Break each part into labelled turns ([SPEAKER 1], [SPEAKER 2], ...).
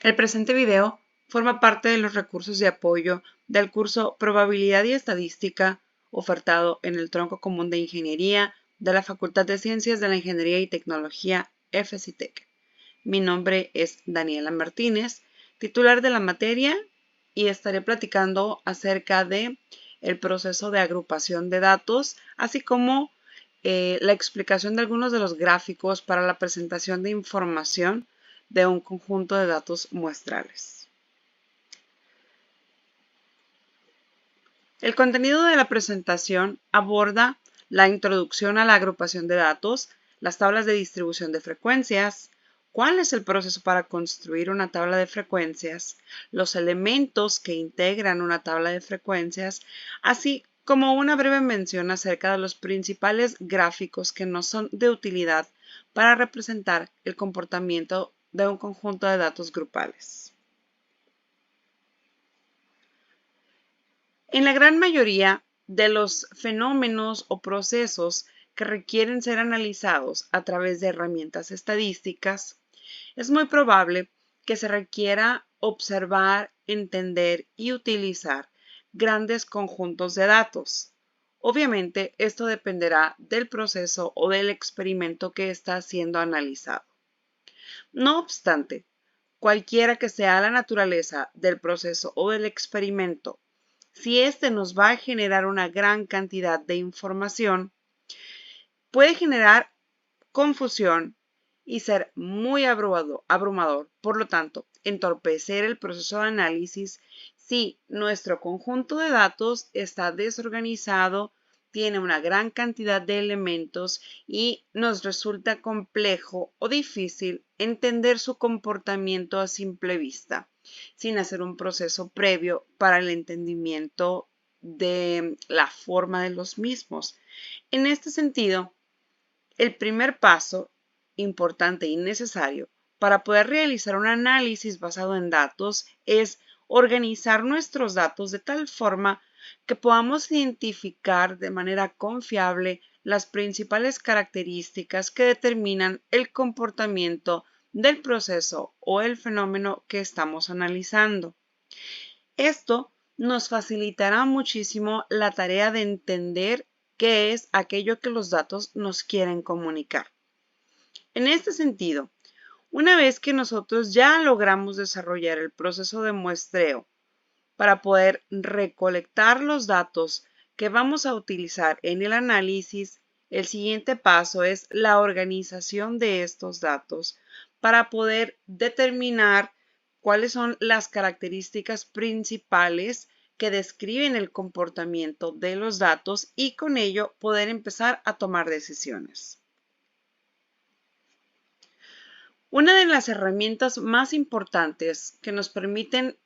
[SPEAKER 1] El presente video forma parte de los recursos de apoyo del curso Probabilidad y Estadística ofertado en el Tronco Común de Ingeniería de la Facultad de Ciencias de la Ingeniería y Tecnología FCTEC. Mi nombre es Daniela Martínez, titular de la materia, y estaré platicando acerca de el proceso de agrupación de datos, así como la explicación de algunos de los gráficos para la presentación de información de un conjunto de datos muestrales. El contenido de la presentación aborda la introducción a la agrupación de datos, las tablas de distribución de frecuencias, cuál es el proceso para construir una tabla de frecuencias, los elementos que integran una tabla de frecuencias, así como una breve mención acerca de los principales gráficos que nos son de utilidad para representar el comportamiento de un conjunto de datos grupales. En la gran mayoría de los fenómenos o procesos que requieren ser analizados a través de herramientas estadísticas, es muy probable que se requiera observar, entender y utilizar grandes conjuntos de datos. Obviamente, esto dependerá del proceso o del experimento que está siendo analizado. No obstante, cualquiera que sea la naturaleza del proceso o del experimento, si este nos va a generar una gran cantidad de información, puede generar confusión y ser muy abrumador. Por lo tanto, entorpecer el proceso de análisis si nuestro conjunto de datos está desorganizado, tiene una gran cantidad de elementos y nos resulta complejo o difícil entender su comportamiento a simple vista, sin hacer un proceso previo para el entendimiento de la forma de los mismos. En este sentido, el primer paso importante y necesario para poder realizar un análisis basado en datos es organizar nuestros datos de tal forma que podamos identificar de manera confiable las principales características que determinan el comportamiento del proceso o el fenómeno que estamos analizando. Esto nos facilitará muchísimo la tarea de entender qué es aquello que los datos nos quieren comunicar. En este sentido, una vez que nosotros ya logramos desarrollar el proceso de muestreo para poder recolectar los datos que vamos a utilizar en el análisis, el siguiente paso es la organización de estos datos para poder determinar cuáles son las características principales que describen el comportamiento de los datos y con ello poder empezar a tomar decisiones. Una de las herramientas más importantes que nos permiten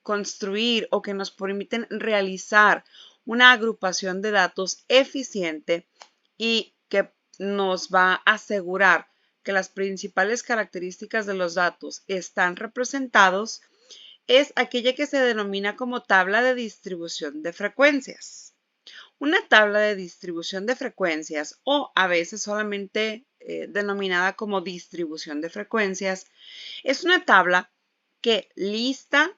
[SPEAKER 1] construir o que nos permiten realizar una agrupación de datos eficiente y que nos va a asegurar que las principales características de los datos están representados es aquella que se denomina como tabla de distribución de frecuencias. Una tabla de distribución de frecuencias, o a veces solamente denominada como distribución de frecuencias, es una tabla que lista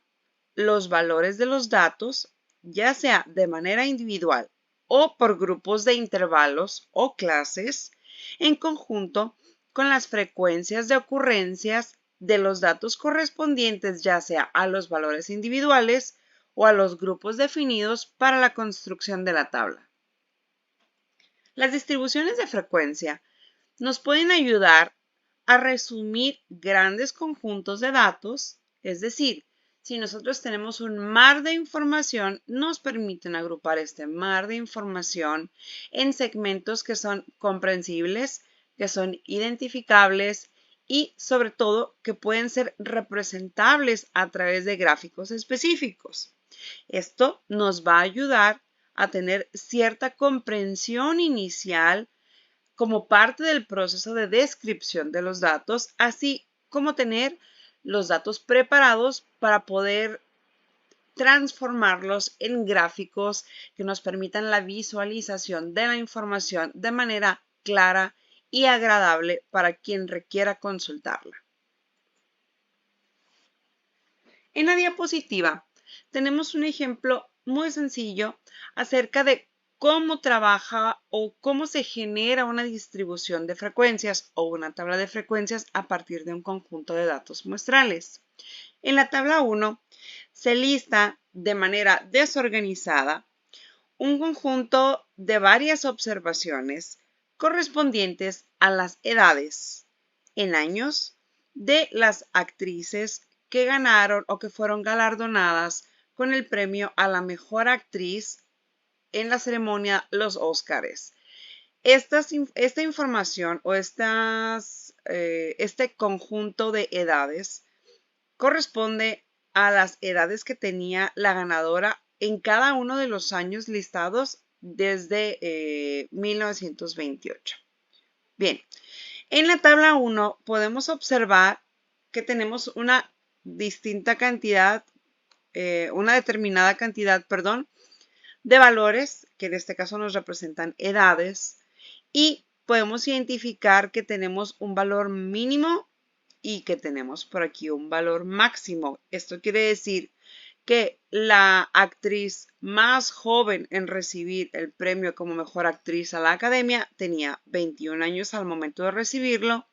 [SPEAKER 1] los valores de los datos, ya sea de manera individual o por grupos de intervalos o clases, en conjunto con las frecuencias de ocurrencias de los datos correspondientes, ya sea a los valores individuales o a los grupos definidos para la construcción de la tabla. Las distribuciones de frecuencia nos pueden ayudar a resumir grandes conjuntos de datos, es decir, si nosotros tenemos un mar de información, nos permiten agrupar este mar de información en segmentos que son comprensibles, que son identificables y sobre todo que pueden ser representables a través de gráficos específicos. Esto nos va a ayudar a tener cierta comprensión inicial como parte del proceso de descripción de los datos, así como tener los datos preparados para poder transformarlos en gráficos que nos permitan la visualización de la información de manera clara y agradable para quien requiera consultarla. En la diapositiva tenemos un ejemplo muy sencillo acerca de cómo trabaja o cómo se genera una distribución de frecuencias o una tabla de frecuencias a partir de un conjunto de datos muestrales. En la tabla 1 se lista de manera desorganizada un conjunto de varias observaciones correspondientes a las edades en años de las actrices que ganaron o que fueron galardonadas con el premio a la mejor actriz en la ceremonia Los Óscares. Esta información o este conjunto de edades corresponde a las edades que tenía la ganadora en cada uno de los años listados desde 1928. Bien, en la tabla 1 podemos observar que tenemos una determinada cantidad, de valores, que en este caso nos representan edades, y podemos identificar que tenemos un valor mínimo y que tenemos por aquí un valor máximo. Esto quiere decir que la actriz más joven en recibir el premio como mejor actriz a la Academia tenía 21 años al momento de recibirlo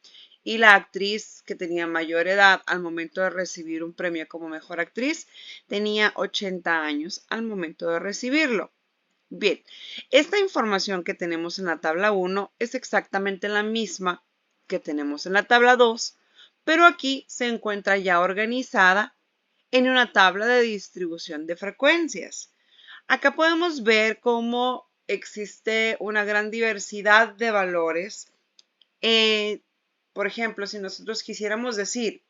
[SPEAKER 1] y la actriz que tenía mayor edad al momento de recibir un premio como mejor actriz tenía 80 años al momento de recibirlo. Bien, esta información que tenemos en la tabla 1 es exactamente la misma que tenemos en la tabla 2, pero aquí se encuentra ya organizada en una tabla de distribución de frecuencias. Acá podemos ver cómo existe una gran diversidad de valores. Por ejemplo, si nosotros quisiéramos decir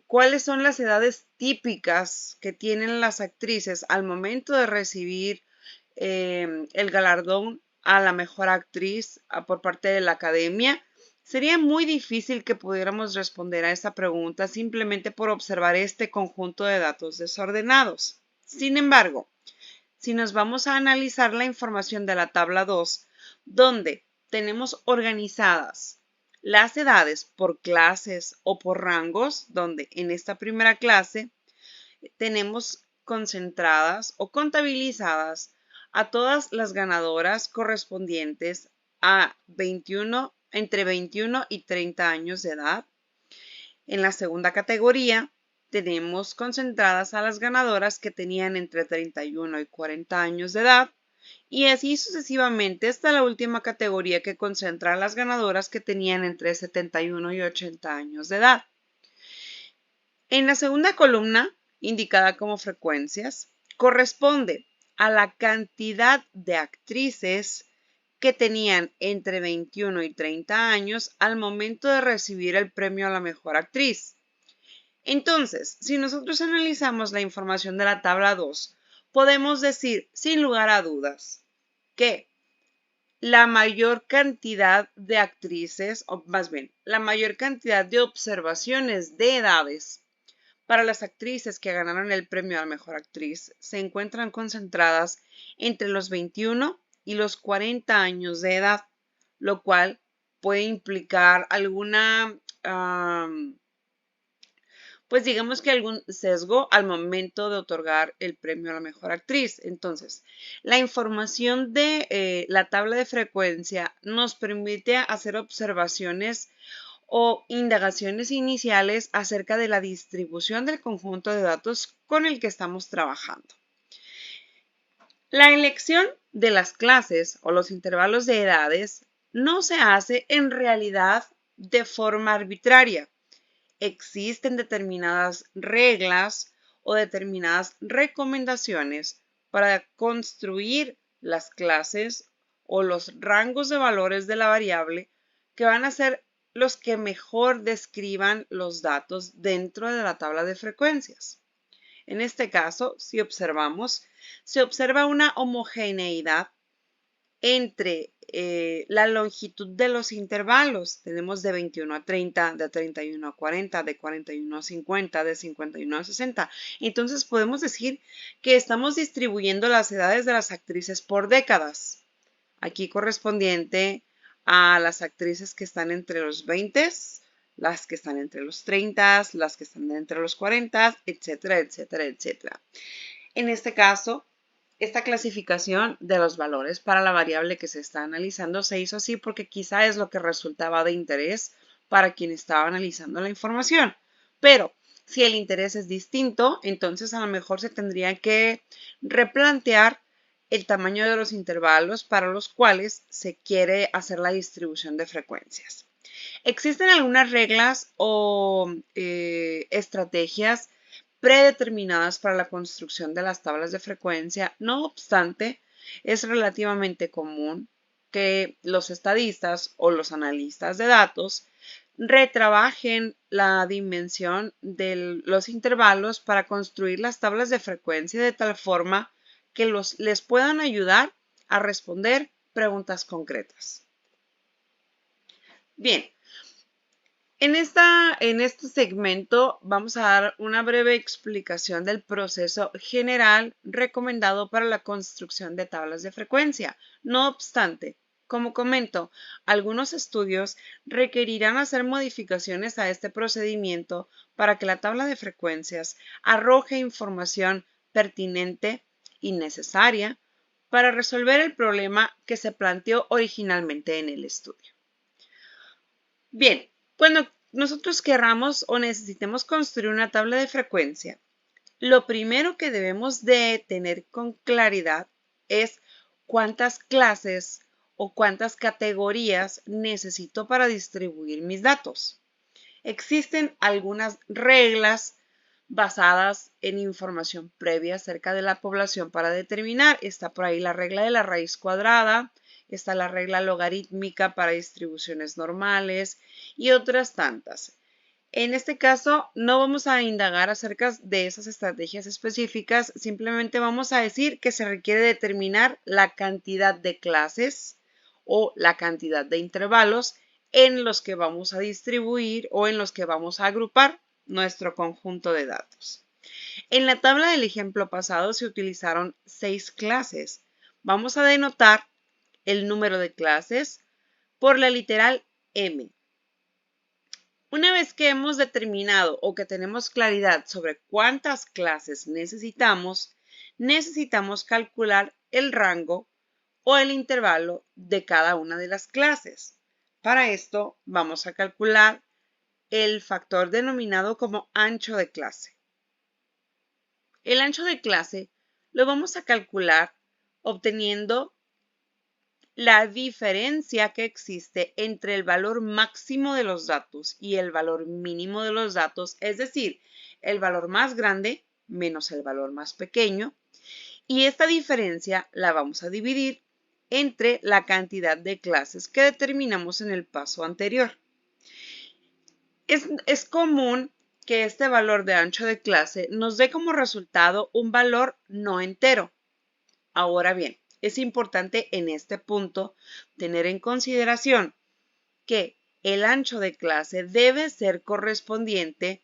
[SPEAKER 1] cuáles son las edades típicas que tienen las actrices al momento de recibir el galardón a la mejor actriz por parte de la Academia, sería muy difícil que pudiéramos responder a esa pregunta simplemente por observar este conjunto de datos desordenados. Sin embargo, si nos vamos a analizar la información de la tabla 2, donde tenemos organizadas las edades por clases o por rangos, donde en esta primera clase tenemos concentradas o contabilizadas a todas las ganadoras correspondientes a entre 21 y 30 años de edad. En la segunda categoría tenemos concentradas a las ganadoras que tenían entre 31 y 40 años de edad. Y así sucesivamente hasta la última categoría que concentra a las ganadoras que tenían entre 71 y 80 años de edad. En la segunda columna, indicada como frecuencias, corresponde a la cantidad de actrices que tenían entre 21 y 30 años al momento de recibir el premio a la mejor actriz. Entonces, si nosotros analizamos la información de la tabla 2, podemos decir sin lugar a dudas que la mayor cantidad de actrices, o más bien, la mayor cantidad de observaciones de edades para las actrices que ganaron el premio a la mejor actriz se encuentran concentradas entre los 21 y los 40 años de edad, lo cual puede implicar pues digamos que algún sesgo al momento de otorgar el premio a la mejor actriz. Entonces, la información de la tabla de frecuencia nos permite hacer observaciones o indagaciones iniciales acerca de la distribución del conjunto de datos con el que estamos trabajando. La elección de las clases o los intervalos de edades no se hace en realidad de forma arbitraria. Existen determinadas reglas o determinadas recomendaciones para construir las clases o los rangos de valores de la variable que van a ser los que mejor describan los datos dentro de la tabla de frecuencias. En este caso, si observamos, se observa una homogeneidad entre la longitud de los intervalos. Tenemos de 21 a 30, de 31 a 40, de 41 a 50, de 51 a 60. Entonces podemos decir que estamos distribuyendo las edades de las actrices por décadas. Aquí correspondiente a las actrices que están entre los 20, las que están entre los 30, las que están entre los 40, etcétera, etcétera, etcétera. En este caso, esta clasificación de los valores para la variable que se está analizando se hizo así porque quizá es lo que resultaba de interés para quien estaba analizando la información. Pero si el interés es distinto, entonces a lo mejor se tendría que replantear el tamaño de los intervalos para los cuales se quiere hacer la distribución de frecuencias. Existen algunas reglas o estrategias predeterminadas para la construcción de las tablas de frecuencia. No obstante, es relativamente común que los estadistas o los analistas de datos retrabajen la dimensión de los intervalos para construir las tablas de frecuencia de tal forma que les puedan ayudar a responder preguntas concretas. Bien, en este segmento vamos a dar una breve explicación del proceso general recomendado para la construcción de tablas de frecuencia. No obstante, como comento, algunos estudios requerirán hacer modificaciones a este procedimiento para que la tabla de frecuencias arroje información pertinente y necesaria para resolver el problema que se planteó originalmente en el estudio. Bien, cuando nosotros querramos o necesitemos construir una tabla de frecuencia, lo primero que debemos de tener con claridad es cuántas clases o cuántas categorías necesito para distribuir mis datos. Existen algunas reglas basadas en información previa acerca de la población para determinar. Está por ahí la regla de la raíz cuadrada, está la regla logarítmica para distribuciones normales y otras tantas. En este caso, no vamos a indagar acerca de esas estrategias específicas, simplemente vamos a decir que se requiere determinar la cantidad de clases o la cantidad de intervalos en los que vamos a distribuir o en los que vamos a agrupar nuestro conjunto de datos. En la tabla del ejemplo pasado se utilizaron 6 clases. Vamos a denotar el número de clases por la literal M. Una vez que hemos determinado o que tenemos claridad sobre cuántas clases necesitamos calcular el rango o el intervalo de cada una de las clases. Para esto vamos a calcular el factor denominado como ancho de clase. El ancho de clase lo vamos a calcular obteniendo la diferencia que existe entre el valor máximo de los datos y el valor mínimo de los datos, es decir, el valor más grande menos el valor más pequeño, y esta diferencia la vamos a dividir entre la cantidad de clases que determinamos en el paso anterior. Es común que este valor de ancho de clase nos dé como resultado un valor no entero. Ahora bien, es importante en este punto tener en consideración que el ancho de clase debe ser correspondiente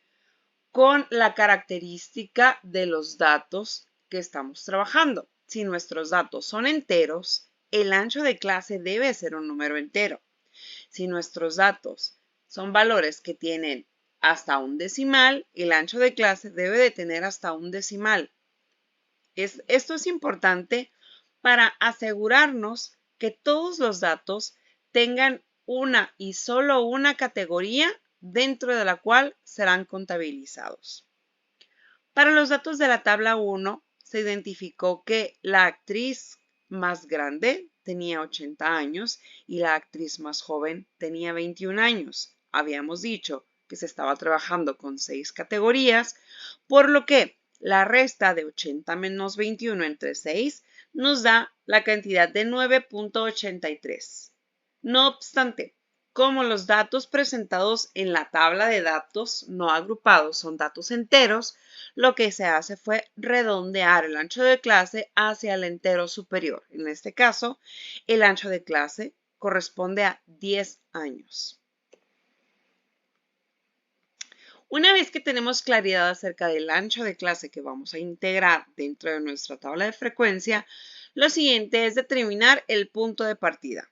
[SPEAKER 1] con la característica de los datos que estamos trabajando. Si nuestros datos son enteros, el ancho de clase debe ser un número entero. Si nuestros datos son valores que tienen hasta un decimal, el ancho de clase debe de tener hasta un decimal. Esto es importante para asegurarnos que todos los datos tengan una y solo una categoría dentro de la cual serán contabilizados. Para los datos de la tabla 1 se identificó que la actriz más grande tenía 80 años y la actriz más joven tenía 21 años. Habíamos dicho que se estaba trabajando con 6 categorías, por lo que la resta de 80 menos 21 entre 6 nos da la cantidad de 9.83. No obstante, como los datos presentados en la tabla de datos no agrupados son datos enteros, lo que se hace fue redondear el ancho de clase hacia el entero superior. En este caso, el ancho de clase corresponde a 10 años. Una vez que tenemos claridad acerca del ancho de clase que vamos a integrar dentro de nuestra tabla de frecuencia, lo siguiente es determinar el punto de partida.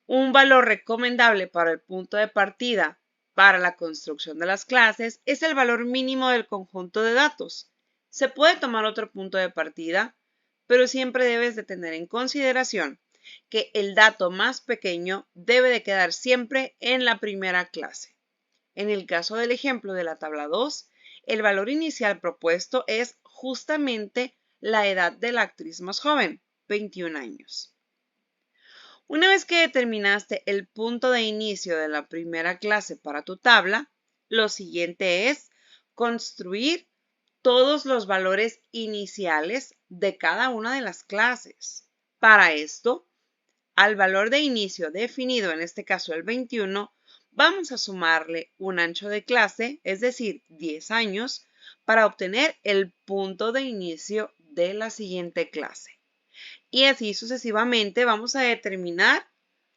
[SPEAKER 1] Un valor recomendable para el punto de partida para la construcción de las clases es el valor mínimo del conjunto de datos. Se puede tomar otro punto de partida, pero siempre debes de tener en consideración que el dato más pequeño debe de quedar siempre en la primera clase. En el caso del ejemplo de la tabla 2, el valor inicial propuesto es justamente la edad de la actriz más joven, 21 años. Una vez que determinaste el punto de inicio de la primera clase para tu tabla, lo siguiente es construir todos los valores iniciales de cada una de las clases. Para esto, al valor de inicio definido, en este caso el 21, vamos a sumarle un ancho de clase, es decir, 10 años, para obtener el punto de inicio de la siguiente clase. Y así sucesivamente vamos a determinar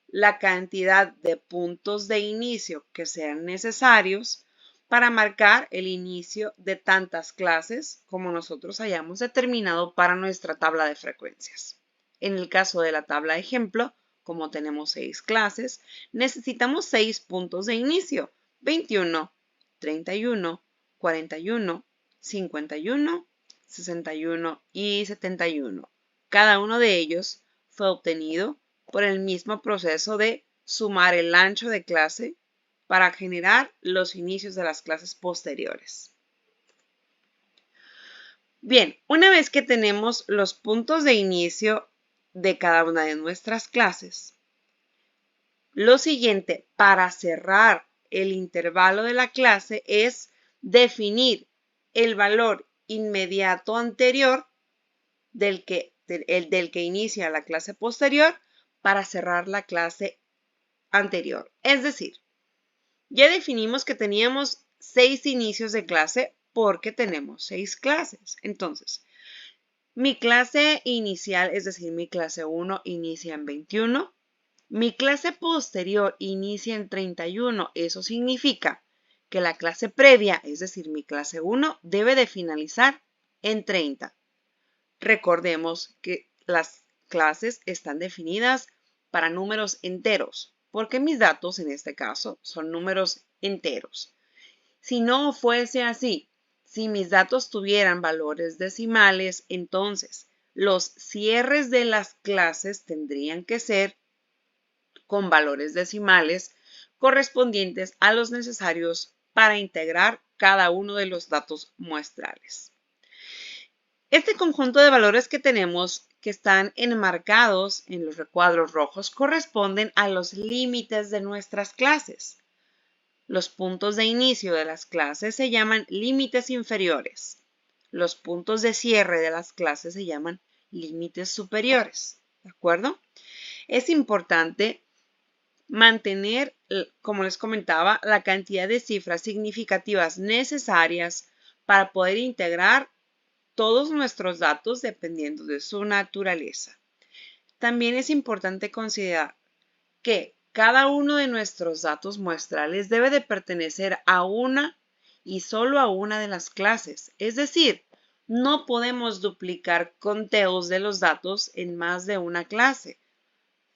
[SPEAKER 1] la cantidad de puntos de inicio que sean necesarios para marcar el inicio de tantas clases como nosotros hayamos determinado para nuestra tabla de frecuencias. En el caso de la tabla de ejemplo, como tenemos 6 clases, necesitamos 6 puntos de inicio: 21, 31, 41, 51, 61 y 71. Cada uno de ellos fue obtenido por el mismo proceso de sumar el ancho de clase para generar los inicios de las clases posteriores. Bien, una vez que tenemos los puntos de inicio de cada una de nuestras clases, lo siguiente para cerrar el intervalo de la clase es definir el valor inmediato anterior del que inicia la clase posterior para cerrar la clase anterior. Es decir, ya definimos que teníamos 6 inicios de clase porque tenemos 6 clases. Entonces, mi clase inicial, es decir, mi clase 1 inicia en 21. Mi clase posterior inicia en 31. Eso significa que la clase previa, es decir, mi clase 1, debe de finalizar en 30. Recordemos que las clases están definidas para números enteros, porque mis datos en este caso son números enteros. Si no fuese así, si mis datos tuvieran valores decimales, entonces los cierres de las clases tendrían que ser con valores decimales correspondientes a los necesarios para integrar cada uno de los datos muestrales. Este conjunto de valores que tenemos, que están enmarcados en los recuadros rojos, corresponden a los límites de nuestras clases. Los puntos de inicio de las clases se llaman límites inferiores. Los puntos de cierre de las clases se llaman límites superiores. ¿De acuerdo? Es importante mantener, como les comentaba, la cantidad de cifras significativas necesarias para poder integrar todos nuestros datos dependiendo de su naturaleza. También es importante considerar que cada uno de nuestros datos muestrales debe de pertenecer a una y solo a una de las clases. Es decir, no podemos duplicar conteos de los datos en más de una clase.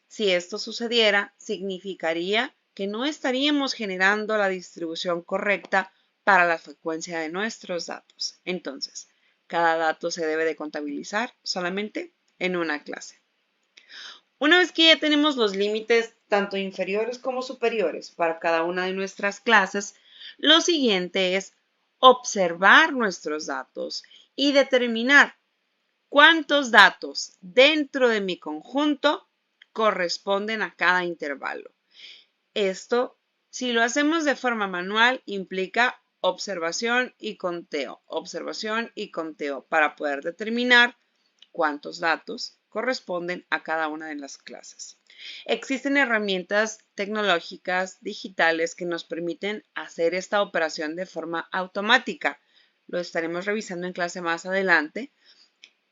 [SPEAKER 1] Si esto sucediera, significaría que no estaríamos generando la distribución correcta para la frecuencia de nuestros datos. Entonces, cada dato se debe de contabilizar solamente en una clase. Una vez que ya tenemos los límites tanto inferiores como superiores para cada una de nuestras clases, lo siguiente es observar nuestros datos y determinar cuántos datos dentro de mi conjunto corresponden a cada intervalo. Esto, si lo hacemos de forma manual, implica observación y conteo para poder determinar cuántos datos corresponden a cada una de las clases. Existen herramientas tecnológicas digitales que nos permiten hacer esta operación de forma automática. Lo estaremos revisando en clase más adelante.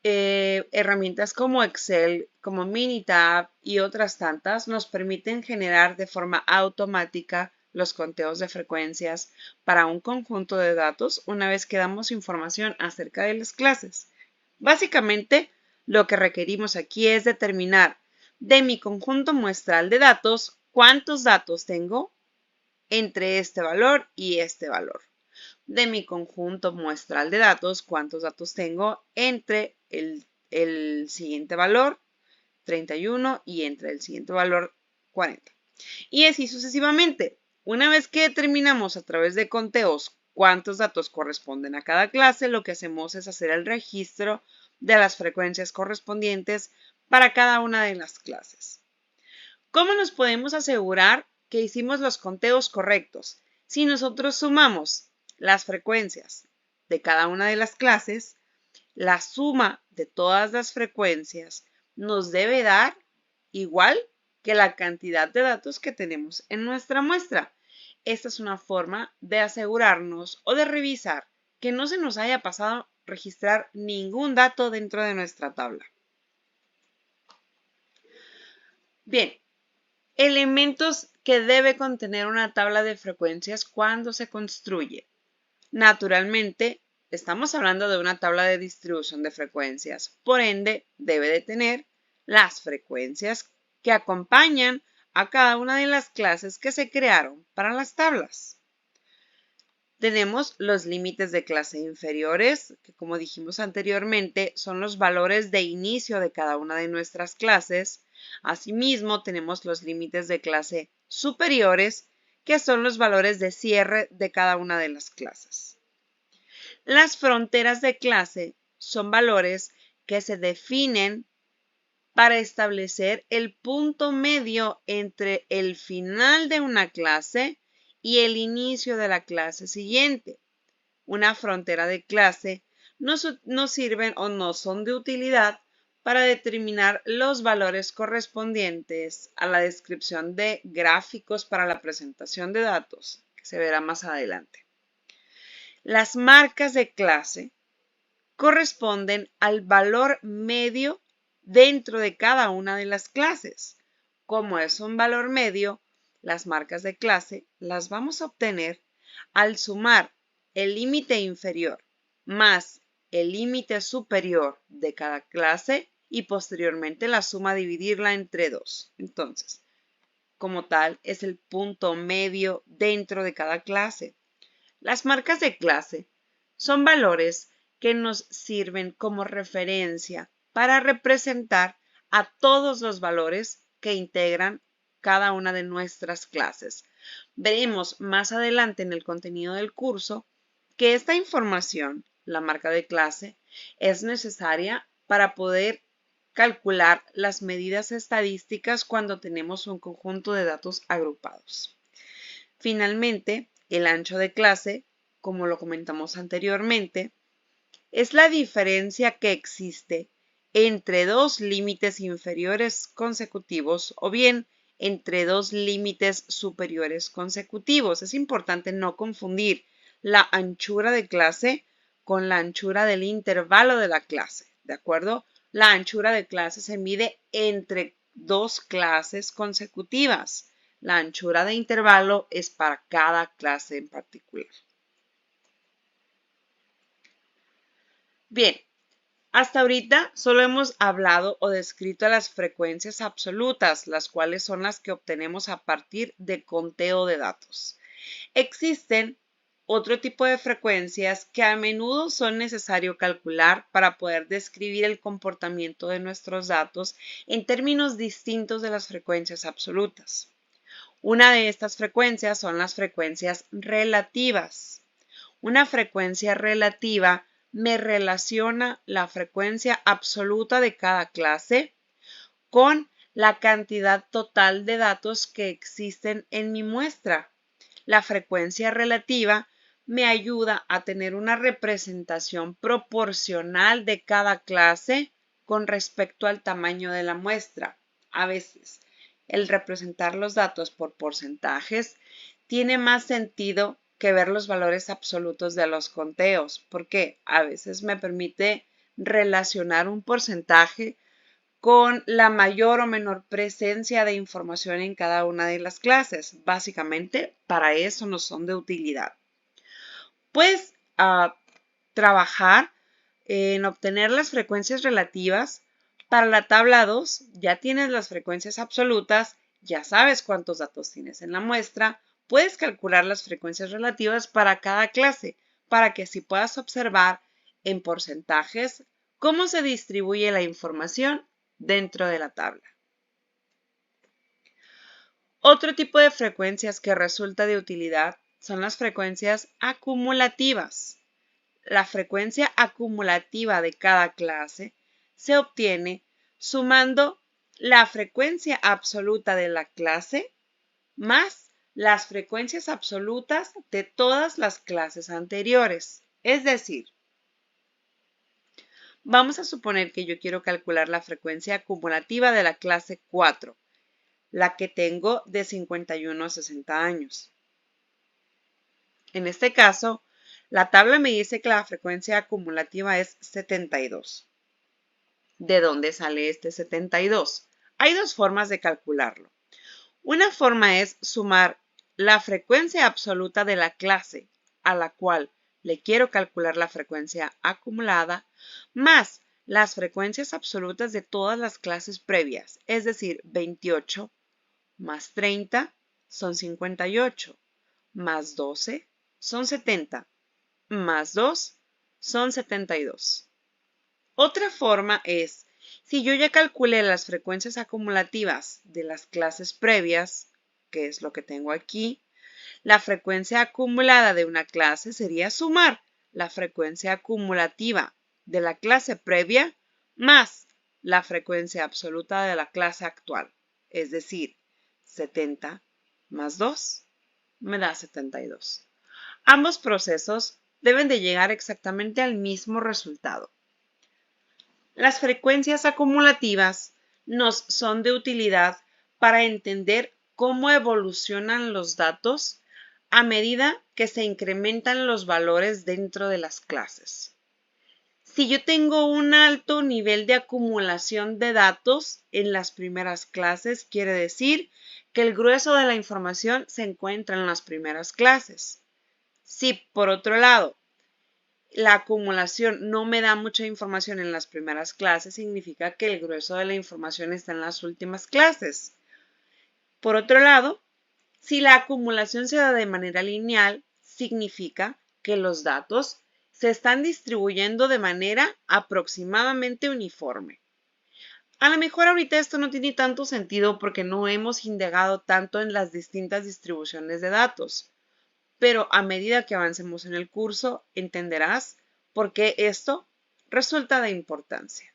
[SPEAKER 1] Herramientas como Excel, como Minitab y otras tantas nos permiten generar de forma automática los conteos de frecuencias para un conjunto de datos una vez que damos información acerca de las clases. Básicamente, lo que requerimos aquí es determinar de mi conjunto muestral de datos cuántos datos tengo entre este valor y este valor. De mi conjunto muestral de datos, cuántos datos tengo entre el siguiente valor, 31, y entre el siguiente valor, 40. Y así sucesivamente. Una vez que determinamos a través de conteos cuántos datos corresponden a cada clase, lo que hacemos es hacer el registro de las frecuencias correspondientes para cada una de las clases. ¿Cómo nos podemos asegurar que hicimos los conteos correctos? Si nosotros sumamos las frecuencias de cada una de las clases, la suma de todas las frecuencias nos debe dar igual que la cantidad de datos que tenemos en nuestra muestra. Esta es una forma de asegurarnos o de revisar que no se nos haya pasado registrar ningún dato dentro de nuestra tabla. Bien, elementos que debe contener una tabla de frecuencias cuando se construye. Naturalmente, estamos hablando de una tabla de distribución de frecuencias, por ende, debe de tener las frecuencias que acompañan a cada una de las clases que se crearon para las tablas. Tenemos los límites de clase inferiores, que como dijimos anteriormente, son los valores de inicio de cada una de nuestras clases. Asimismo, tenemos los límites de clase superiores, que son los valores de cierre de cada una de las clases. Las fronteras de clase son valores que se definen para establecer el punto medio entre el final de una clase y el inicio de la clase siguiente. Una frontera de clase no sirven o no son de utilidad para determinar los valores correspondientes a la descripción de gráficos para la presentación de datos, que se verá más adelante. Las marcas de clase corresponden al valor medio dentro de cada una de las clases. Como es un valor medio, las marcas de clase las vamos a obtener al sumar el límite inferior más el límite superior de cada clase y posteriormente la suma dividirla entre 2. Entonces, como tal, es el punto medio dentro de cada clase. Las marcas de clase son valores que nos sirven como referencia para representar a todos los valores que integran cada una de nuestras clases. Veremos más adelante en el contenido del curso que esta información, la marca de clase, es necesaria para poder calcular las medidas estadísticas cuando tenemos un conjunto de datos agrupados. Finalmente, el ancho de clase, como lo comentamos anteriormente, es la diferencia que existe entre dos límites inferiores consecutivos o bien entre dos límites superiores consecutivos. Es importante no confundir la anchura de clase con la anchura del intervalo de la clase, ¿de acuerdo? La anchura de clase se mide entre dos clases consecutivas. La anchura de intervalo es para cada clase en particular. Bien, hasta ahorita solo hemos hablado o descrito las frecuencias absolutas, las cuales son las que obtenemos a partir de conteo de datos. Existen otro tipo de frecuencias que a menudo son necesario calcular para poder describir el comportamiento de nuestros datos en términos distintos de las frecuencias absolutas. Una de estas frecuencias son las frecuencias relativas. Una frecuencia relativa me relaciona la frecuencia absoluta de cada clase con la cantidad total de datos que existen en mi muestra. La frecuencia relativa me ayuda a tener una representación proporcional de cada clase con respecto al tamaño de la muestra. A veces, el representar los datos por porcentajes tiene más sentido que ver los valores absolutos de los conteos, porque a veces me permite relacionar un porcentaje con la mayor o menor presencia de información en cada una de las clases. Básicamente, para eso nos son de utilidad. Puedes trabajar en obtener las frecuencias relativas. Para la tabla 2 ya tienes las frecuencias absolutas, ya sabes cuántos datos tienes en la muestra. Puedes calcular las frecuencias relativas para cada clase para que así puedas observar en porcentajes cómo se distribuye la información dentro de la tabla. Otro tipo de frecuencias que resulta de utilidad son las frecuencias acumulativas. La frecuencia acumulativa de cada clase se obtiene sumando la frecuencia absoluta de la clase más las frecuencias absolutas de todas las clases anteriores. Es decir, vamos a suponer que yo quiero calcular la frecuencia acumulativa de la clase 4, la que tengo de 51 a 60 años. En este caso, la tabla me dice que la frecuencia acumulativa es 72. ¿De dónde sale este 72? Hay dos formas de calcularlo. Una forma es sumar la frecuencia absoluta de la clase a la cual le quiero calcular la frecuencia acumulada más las frecuencias absolutas de todas las clases previas, es decir, 28 más 30 son 58, más 12 son 70, más 2 son 72. Otra forma es, si yo ya calculé las frecuencias acumulativas de las clases previas, que es lo que tengo aquí, la frecuencia acumulada de una clase sería sumar la frecuencia acumulativa de la clase previa más la frecuencia absoluta de la clase actual, es decir, 70 más 2 me da 72. Ambos procesos deben de llegar exactamente al mismo resultado. Las frecuencias acumulativas nos son de utilidad para entender cómo evolucionan los datos a medida que se incrementan los valores dentro de las clases. Si yo tengo un alto nivel de acumulación de datos en las primeras clases, quiere decir que el grueso de la información se encuentra en las primeras clases. Si, por otro lado, la acumulación no me da mucha información en las primeras clases, significa que el grueso de la información está en las últimas clases. Por otro lado, si la acumulación se da de manera lineal, significa que los datos se están distribuyendo de manera aproximadamente uniforme. A lo mejor ahorita esto no tiene tanto sentido porque no hemos indagado tanto en las distintas distribuciones de datos, pero a medida que avancemos en el curso entenderás por qué esto resulta de importancia.